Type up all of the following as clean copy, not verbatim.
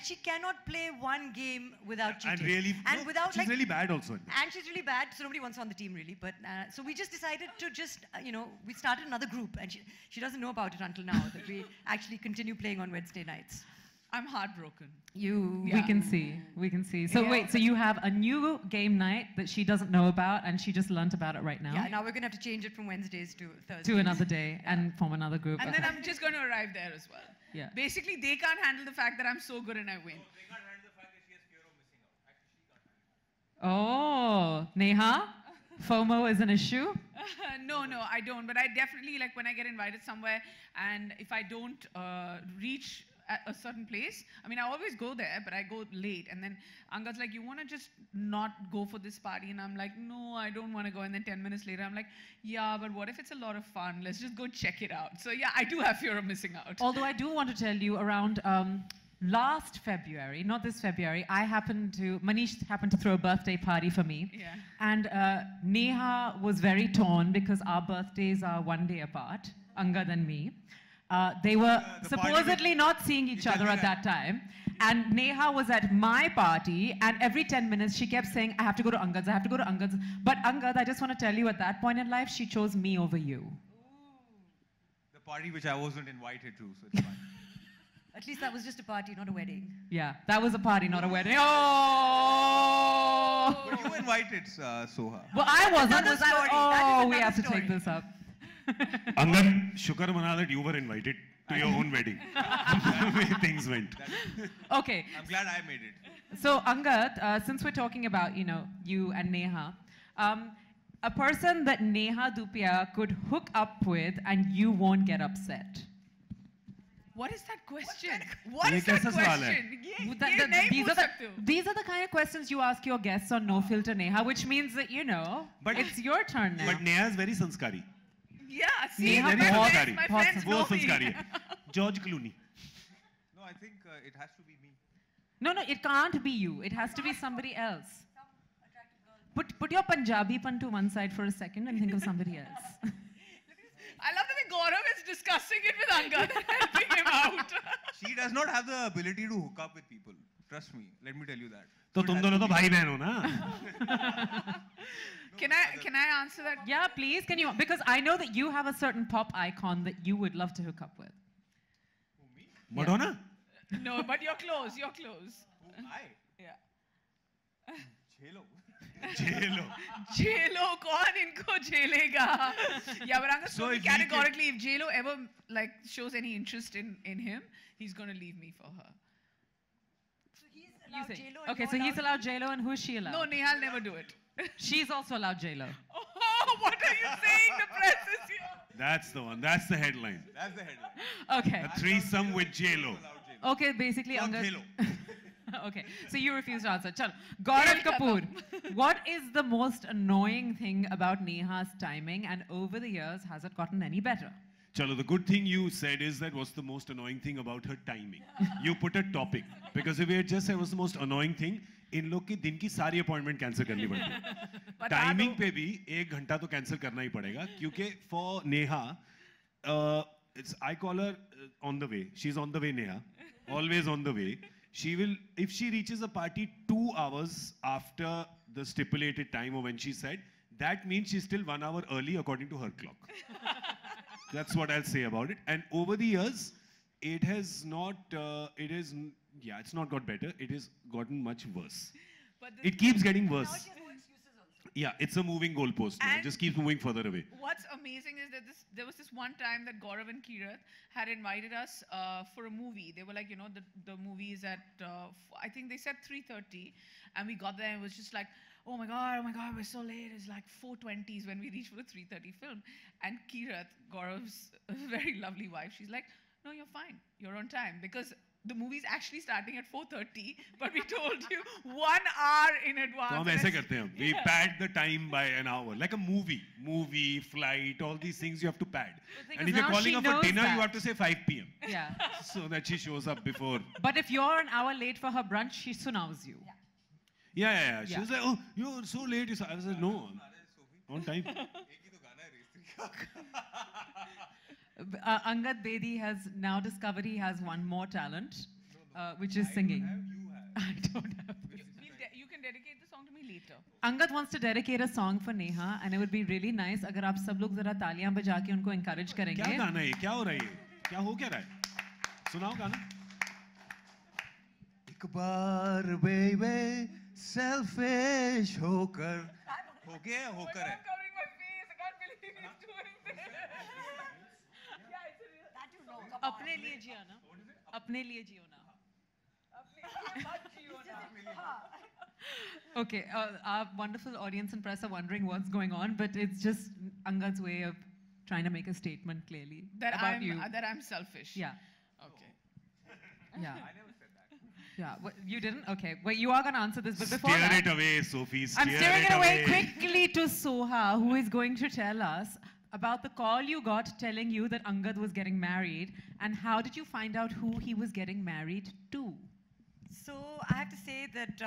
she cannot play one game without cheating. And really, and without, she's really bad also. And she's really bad, so nobody wants her on the team really. But so we just decided to just, we started another group, and she doesn't know about it until now, that we actually continue playing on Wednesday nights. I'm heartbroken. We can see. We can see. So wait, so you have a new game night that she doesn't know about, and she just learnt about it right now? Yeah, now we're going to have to change it from Wednesdays to Thursdays. To another day and form another group. And then I'm just going to arrive there as well. Yeah. Basically, they can't handle the fact that I'm so good and I win. They can't handle the fact that she has fear of missing out. Actually, she can't handle Oh, Neha, FOMO is an issue? No, I don't. But I definitely, like when I get invited somewhere and if I don't reach at a certain place, I mean, I always go there, but I go late. And then Angad's like, you want to just not go for this party? And I'm like, no, I don't want to go. And then 10 minutes later, I'm like, yeah, but what if it's a lot of fun? Let's just go check it out. So yeah, I do have fear of missing out. Although I do want to tell you, around last February, not this February, Manish happened to throw a birthday party for me. Yeah. And Neha was very torn because our birthdays are one day apart, Angad and me. They were supposedly not seeing each other at that time. And Neha was at my party, and every 10 minutes she kept saying, I have to go to Angad's, I have to go to Angad's. But Angad, I just want to tell you, at that point in life, she chose me over you. the party which I wasn't invited to, so it's fine. At least that was just a party, not a wedding. Yeah, that was a party, not a wedding. Oh! But you invited Soha. Well, I wasn't. That's another story. Oh, we That is have to another take this up. Angad, shukar mana that you were invited to your own wedding. The way things went. Okay. I'm glad I made it. So, Angad, since we're talking about, you and Neha, a person that Neha Dupia could hook up with and you won't get upset. What is that question? What is Ye that kaisa sawal hai? question? These are the kind of questions you ask your guests on Nofilterneha, which means that, But- it's your turn now. But Neha is very sanskari. Yeah, see, Neha my बहुत friends, my friends know बहुत me. sanskari hai. George Clooney. No, I think it has to be me. No, it can't be you. It has to be somebody else. Put your Punjabi-pan to one side for a second and think of somebody else. I love the way Gaurav is discussing it with Angad and helping him out. She does not have the ability to hook up with people. Trust me. Let me tell you that. तो तुम दोनों तो भाई बहन हो ना? Can I answer that? Yeah, please. Can you? Because I know that you have a certain pop icon that you would love to hook up with. Who, me? Madonna? No, but you're close. You're close. Who, I? Yeah. J-Lo. J-Lo, kaun inko jailega? Yeah, but Angad told me if we categorically, if J-Lo ever shows any interest in him, he's going to leave me for her. So he's allowed J-Lo and Okay, you're so he's allowed J-Lo, and who is she allowed? No, Nehal never do it. She's also allowed J-Lo. Oh, what are you saying? The press is here. That's the one. That's the headline. That's the headline. Okay. A threesome with J-Lo. Okay, basically, Fuck Angad. J-Lo. Okay, so you refuse to answer. Chalo. Gaurav Kapoor, what is the most annoying thing about Neha's timing, and over the years, has it gotten any better? Chalo, the good thing you said is that what's the most annoying thing about her timing. You put a topic. Because if you had just said what's the most annoying thing, इन लोग की दिन की सारी appointment cancel करनी पड़ती timing पे भी 1 घंटा तो कैंसिल करना ही पड़ेगा क्योंकि for Neha it's I call her on the way. She's on the way, Neha. Always on the way. She will, if she reaches a party 2 hours after the stipulated time or when she said, that means she's still 1 hour early according to her clock. That's what I'll say about it. And over the years, it has not, it's not got better. It has gotten much worse. It keeps getting worse. Yeah, it's a moving goalpost now. It just keeps moving further away. What's amazing is that there was this one time that Gaurav and Kirat had invited us for a movie. They were like, the movie is at, I think they said 3:30. And we got there and it was just like, oh my God, we're so late. It's like 4:20 when we reached for the 3:30 film. And Kirat, Gaurav's very lovely wife, she's like, no, you're fine. You're on time. Because the movie's actually starting at 4:30, but we told you 1 hour in advance. So हम ऐसे करते हैं. We pad the time by an hour, like a movie, flight, all these things you have to pad. And if you're calling her for dinner, you have to say 5 p.m. Yeah. So that she shows up before. But if you're an hour late for her brunch, she sunaus you. Yeah. She was like, oh, you're so late. I was like, no, on time. Angad Bedi has now discovered he has one more talent. which is singing. I don't have. You can dedicate the song to me later. Angad wants to dedicate a song for Neha, and it would be really nice अगर आप सब लोग जरा तालियां बजा के उनको encourage करेंगे. क्या गाना है? क्या हो रहा है? क्या हो क्या रहा है? सुनाओ गाना. एक बार baby selfish होकर हो गया होकर है. I'm covering my face. I can't believe he's doing this. Yeah, it's a real. That you know. अपने लिए जियो ना. अपने लिए जियो ना. Okay, our wonderful audience and press are wondering what's going on, but it's just Angad's way of trying to make a statement clearly about you. That I'm selfish. Yeah, Okay. yeah. I never said that. Yeah, you didn't? Okay, well, you are going to answer this, but before Steer that, it away, Sophie. I'm steering it away quickly to Soha, who is going to tell us about the call you got telling you that Angad was getting married, and how did you find out who he was getting married to? So I have to say that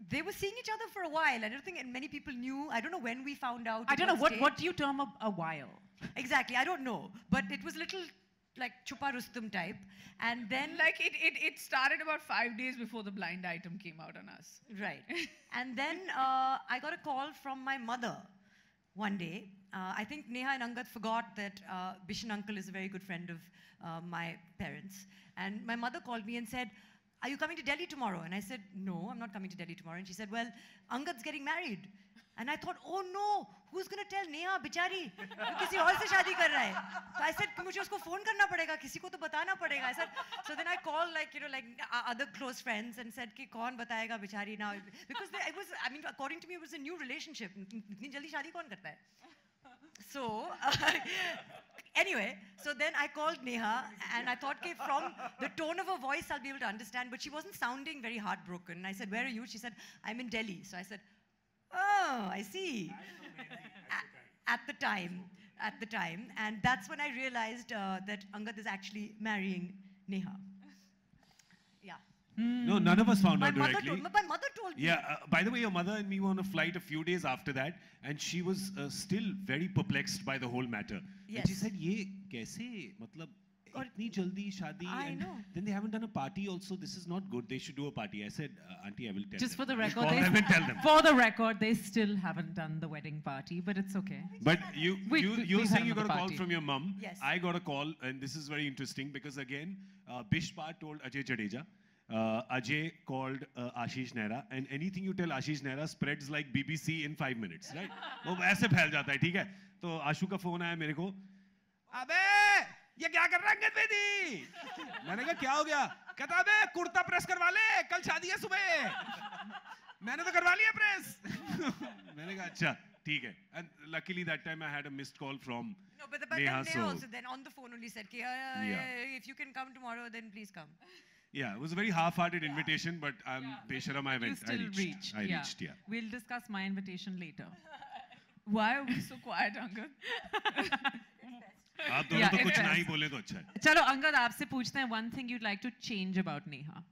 they were seeing each other for a while. I don't think many people knew. I don't know when we found out. I don't know, what what do you term a while? Exactly, I don't know. But it was a little like Chupa Rustum type. And then... Like it started about 5 days before the blind item came out on us. Right. And then I got a call from my mother one day. I think Neha and Angad forgot that Bishan uncle is a very good friend of my parents. And my mother called me and said, "Are you coming to Delhi tomorrow?" And I said, "No, I'm not coming to Delhi tomorrow." And she said, "Well, Angad's getting married." And I thought, "Oh no, who's going to tell Neha, bichari? वो किसी और से शादी कर रहा है." So I said, "मुझे उसको phone करना पड़ेगा, किसी को तो बताना पड़ेगा." I said, so then I called like other close friends and said कि कौन बताएगा बिचारी now, because it was, I mean, according to me, it was a new relationship. इतनी जल्दी शादी कौन करता है? So anyway, so then I called Neha and I thought okay, from the tone of her voice I'll be able to understand, but she wasn't sounding very heartbroken. I said, "Where are you?" She said, "I'm in Delhi." So I said, "Oh, I see." At the time, and that's when I realized that Angad is actually marrying Neha. Yeah. No, none of us found out My directly. mother told me. Yeah, by the way, your mother and me were on a flight a few days after that, and she was still very perplexed by the whole matter. Yes. And she said, "Ye kaise? Matlab, itni jaldi shadi." I and know. Then they haven't done a party also. This is not good. They should do a party. I said, "Auntie, I will tell Just them." for the We'll record, call them and tell them. for the record, they still haven't done the wedding party, but it's okay. But you were we've saying had you got a another call party. from your mum. Yes. I got a call, and this is very interesting because again, Bishpa told Ajay Jadeja. Ajay called Ashish Nehra, and anything you tell Ashish Nehra spreads like BBC in 5 minutes, right? वो ऐसे फैल जाता है, ठीक है? तो आशु का phone आया मेरे को, अबे ये क्या कर रहा है अंगद बेदी? मैंने कहा क्या हो गया? कहता अबे कुर्ता प्रेस करवा ले, कल शादी है सुबह. मैंने तो करवा लिया प्रेस. मैंने कहा अच्छा, ठीक है. And luckily that time I had a missed call from No, but then Neha, Neha also then on the phone only said, if you can come tomorrow, then please come. Yeah, it was a very half-hearted invitation, but Besharam, I went. You still reached. I reached, yeah. We'll discuss my invitation later. Why are we so quiet, Angad? आप दोनों Yeah, तो it's कुछ best. ना ही बोले तो अच्छा है. Chalo, Angad, आपसे पूछते हैं one thing you'd like to change about Neha.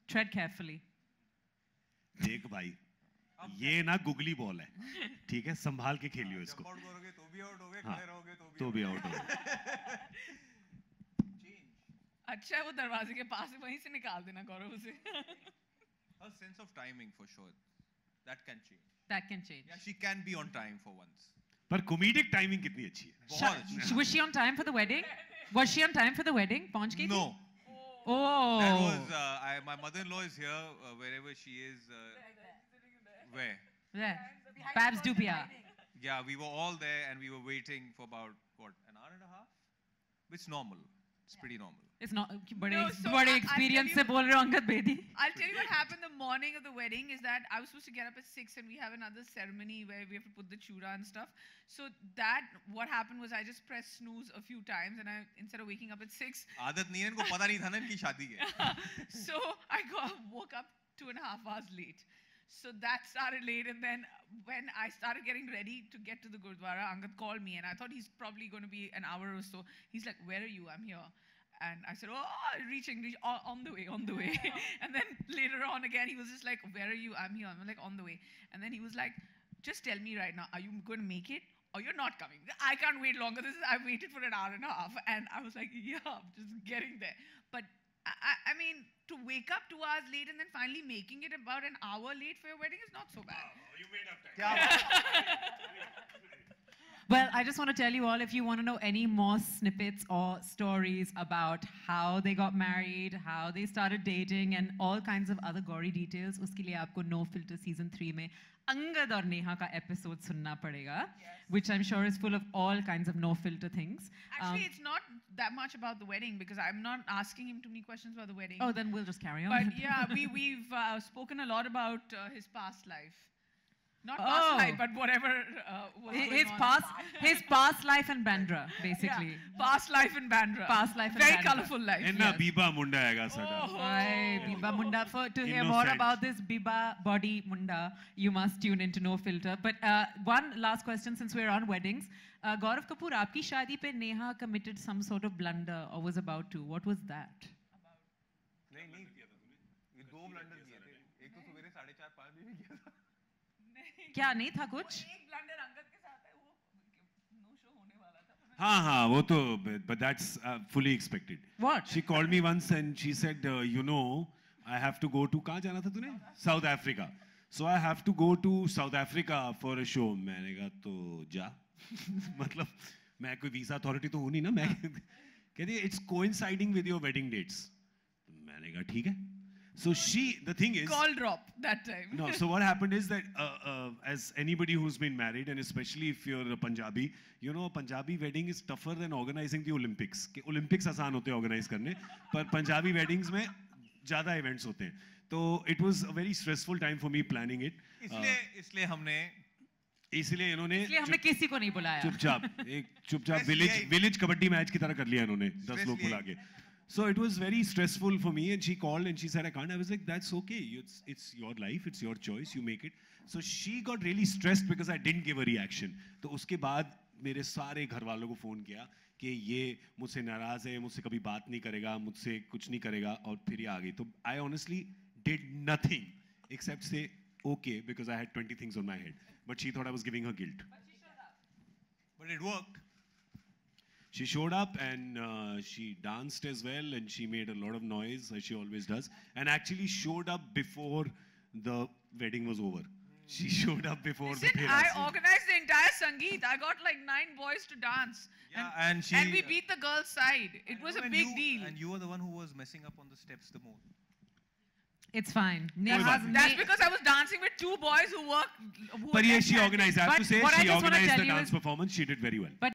Tread carefully. देख भाई, ये ना गुगली बॉल है, ठीक है? संभाल के खेलियो इसको. जंप आउट करोगे तो भी आउट होगे, हाँ, खड़े रहोगे तो भी आउट होगे. अच्छा है वो दरवाजे के पास है, वहीं से निकाल देना गौरव उसे. Her sense of timing for sure. That can change. That can change. Yeah, she can be on time for once. पर comedic timing कितनी अच्छी है. बहुत अच्छी. Was she on time for the wedding? Was she on time for the wedding? पहुंच गई थी? No. Oh. That was my mother-in-law is here wherever she is. Where? There. Babs Dubia. Yeah, we were all there and we were waiting for about what, an hour and a half? It's normal. It's pretty normal. It's not No, so बड़े I'll experience tell से बोल रहे हो Angad Bedi. I'll tell you what happened the morning of the wedding is that I was supposed to get up at 6 and we have another ceremony where we have to put the chura and stuff. So what happened was I just pressed snooze a few times and instead of waking up at 6. आदत नहीं है इनको पता नहीं था ना इनकी शादी है. So I woke up 2.5 hours late. So that started late, and then when I started getting ready to get to the Gurdwara, Angad called me and I thought he's probably going to be an hour or so. He's like, "Where are you? I'm here." And I said, "Oh, reaching, on the way." And then later on again, he was just like, "Where are you? I'm here." I'm like, "On the way." And then he was like, "Just tell me right now, are you going to make it oh, you're not coming. I can't wait longer. I waited for an hour and a half. And I was like, yeah, I'm just getting there. But I mean, to wake up 2 hours late and then finally making it about an hour late for your wedding is not so bad. Oh, you made up time. Well, I just want to tell you all, if you want to know any more snippets or stories about how they got married, how they started dating, and all kinds of other gory details, uske liye aapko No Filter Season 3 mein Angad aur Neha ka episode sunna padega, which I'm sure is full of all kinds of no filter things. Actually, it's not that much about the wedding because I'm not asking him too many questions about the wedding. Oh, then we'll just carry on. But yeah, we've spoken a lot about his past life. Not past life, but whatever was going on. His past life in Bandra, basically. Yeah, past life in Bandra. Past life in Very Bandra. colourful life. Enna Biba Munda aega sada. Hi, Biba Munda. To hear more Innocent. about this Biba body Munda, you must tune into No Filter. But one last question, since we're on weddings. Gaurav Kapoor, aapki shaadi pe Neha committed some sort of blunder or was about to. What was that? नहीं ये 2 blunder किए थे एक तो सवेरे 4:30-5 बजे किया था क्या नहीं था कुछ? एक ब्लंडर अंगद के साथ है वो नो शो होने वाला था. हाँ वो तो, but that's fully expected. What? She called me once and she said, you know, I have to go to, कहाँ जाना था तूने? South Africa. So I have to go to South Africa for a show. मैंने कहा तो जा. मतलब मैं कोई visa authority तो हूँ नहीं ना मैं. कहती है it's coinciding with your wedding dates. मैंने कहा ठीक है. So the thing is, call drop that time. No, so what happened is that as anybody who's been married, and especially if you're a Punjabi, you know, a Punjabi wedding is tougher than organizing the Olympics. कि Olympics आसान होते हैं organize करने, पर Punjabi weddings में ज़्यादा events होते हैं. तो it was a very stressful time for me planning it. इसलिए हमने इन्होंने किसी को नहीं बुलाया. चुपचाप village कबड्डी मैच की तरह कर लिया इन्होंने 10 लोग बुला के. So it was very stressful for me, and she called and she said, I can't. I was like, that's okay. It's your life. It's your choice. You make it. So she got really stressed because I didn't give a reaction. तो उसके बाद मेरे सारे घर वालों को phone किया कि ये मुझसे नाराज है, मुझसे कभी बात नहीं करेगा, मुझसे कुछ नहीं करेगा, और फिर ये आ गई. तो I honestly did nothing except say okay because I had 20 things on my head. But she thought I was giving her guilt. But it worked. She showed up and she danced as well and she made a lot of noise as she always does, and actually showed up before the wedding was over. She showed up before the Listen, I organized the entire Sangeet. I got like 9 boys to dance. Yeah, and we beat the girls' side. It was a big deal. And you were the one who was messing up on the steps the most. It's fine. That's because I was dancing with 2 boys who worked. But yeah, she organized. I have to say, what I she just wanna organized tell the you dance is- performance. She did very well. But